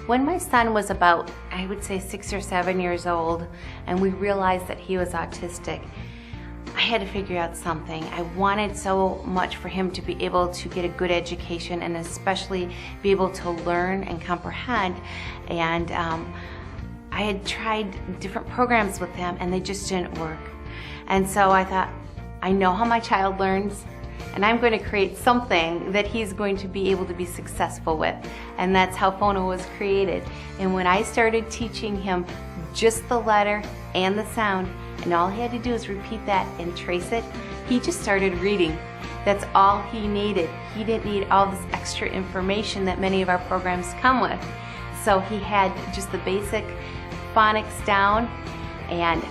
When my son was about, I would say 6 or 7 years old, and we realized that he was autistic, I had to figure out something. I wanted so much for him to be able to get a good education and especially be able to learn and comprehend. And I had tried different programs with him and they just didn't work. And so I thought, I know how my child learns, and I'm going to create something that he's going to be able to be successful with. And that's how Phono was created. And when I started teaching him just the letter and the sound, and all he had to do is repeat that and trace it, he just started reading. That's all he needed. He didn't need all this extra information that many of our programs come with. So he had just the basic phonics down, and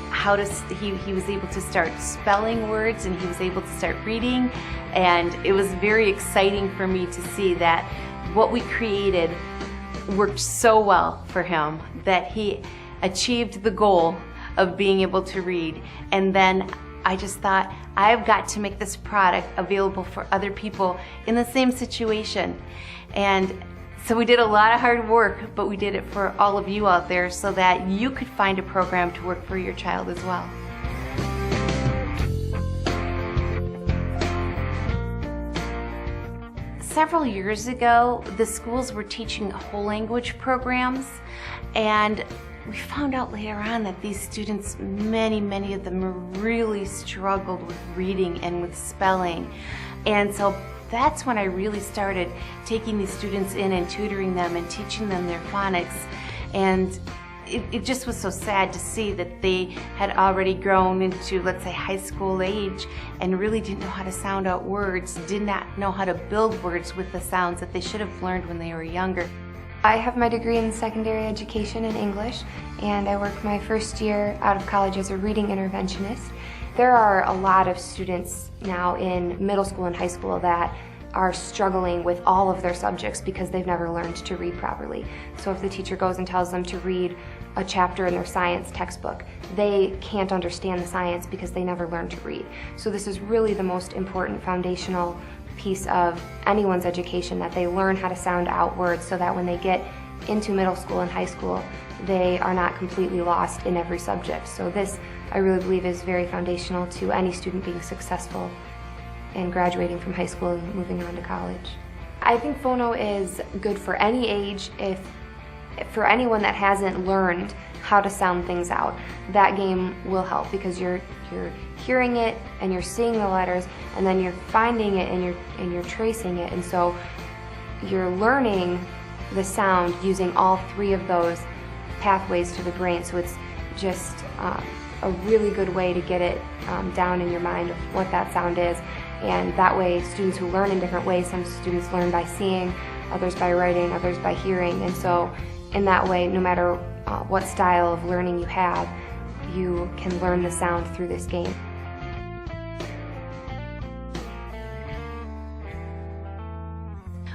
he was able to start spelling words, and he was able to start reading. And it was very exciting for me to see that what we created worked so well for him that he achieved the goal of being able to read. And then I just thought, I've got to make this product available for other people in the same situation. And so we did a lot of hard work, but we did it for all of you out there so that you could find a program to work for your child as well. Several years ago, the schools were teaching whole language programs, and we found out later on that these students, many of them really struggled with reading and with spelling. And so that's when I really started taking these students in and tutoring them and teaching them their phonics. And it just was so sad to see that they had already grown into, let's say, high school age and really didn't know how to sound out words, did not know how to build words with the sounds that they should have learned when they were younger. I have my degree in secondary education in English, and I worked my first year out of college as a reading interventionist. There are a lot of students now in middle school and high school that are struggling with all of their subjects because they've never learned to read properly. So if the teacher goes and tells them to read a chapter in their science textbook, they can't understand the science because they never learned to read. So this is really the most important foundational piece of anyone's education, that they learn how to sound out words so that when they get into middle school and high school, they are not completely lost in every subject. So this, I really believe, is very foundational to any student being successful and graduating from high school and moving on to college. I think Phono is good for any age. For anyone that hasn't learned how to sound things out, that game will help, because you're hearing it and you're seeing the letters, and then you're finding it and you're tracing it, and so you're learning the sound using all three of those pathways to the brain. So it's just a really good way to get it down in your mind of what that sound is. And that way, students who learn in different ways, some students learn by seeing, others by writing, others by hearing, and so in that way, no matter what style of learning you have, you can learn the sound through this game.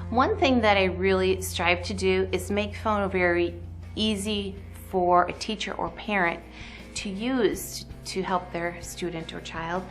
One thing that I really strive to do is make Phono very easy for a teacher or parent to use to help their student or child.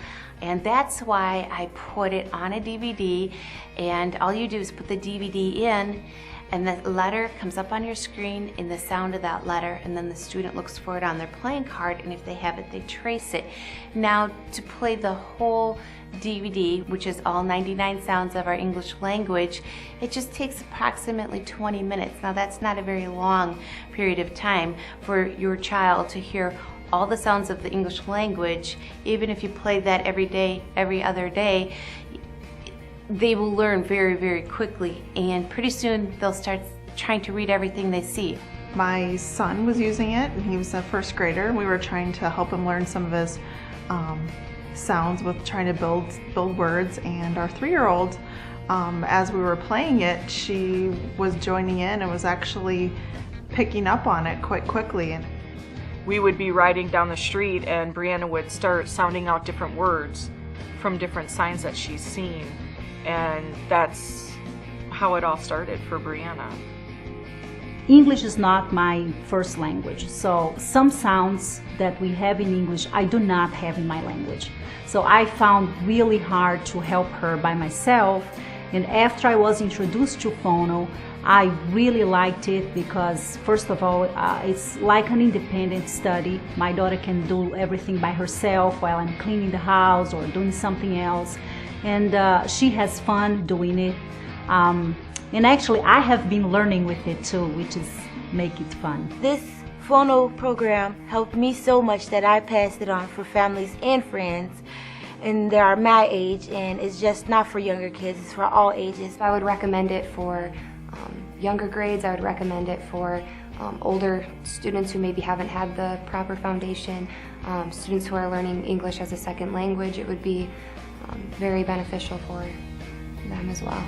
And that's why I put it on a DVD, and all you do is put the DVD in, and the letter comes up on your screen in the sound of that letter, and then the student looks for it on their playing card, and if they have it, they trace it. Now, to play the whole DVD, which is all 99 sounds of our English language, it just takes approximately 20 minutes. Now, that's not a very long period of time for your child to hear all the sounds of the English language. Even if you play that every day, every other day, they will learn very quickly, and pretty soon they'll start trying to read everything they see. My son was using it, and he was a first grader. We were trying to help him learn some of his sounds with trying to build words, and our 3-year-old, as we were playing it, she was joining in and was actually picking up on it quite quickly. And we would be riding down the street and Brianna would start sounding out different words from different signs that she's seen. And that's how it all started for Brianna. English is not my first language, so some sounds that we have in English I do not have in my language. So I found really hard to help her by myself, And after I was introduced to Phono, I really liked it because, first of all, it's like an independent study. My daughter can do everything by herself while I'm cleaning the house or doing something else. And she has fun doing it. And actually, I have been learning with it too, which is make it fun. This Phono program helped me so much that I passed it on for families and friends. And they are my age, and it's just not for younger kids, it's for all ages. I would recommend it for younger grades. I would recommend it for older students who maybe haven't had the proper foundation, students who are learning English as a second language. It would be very beneficial for them as well.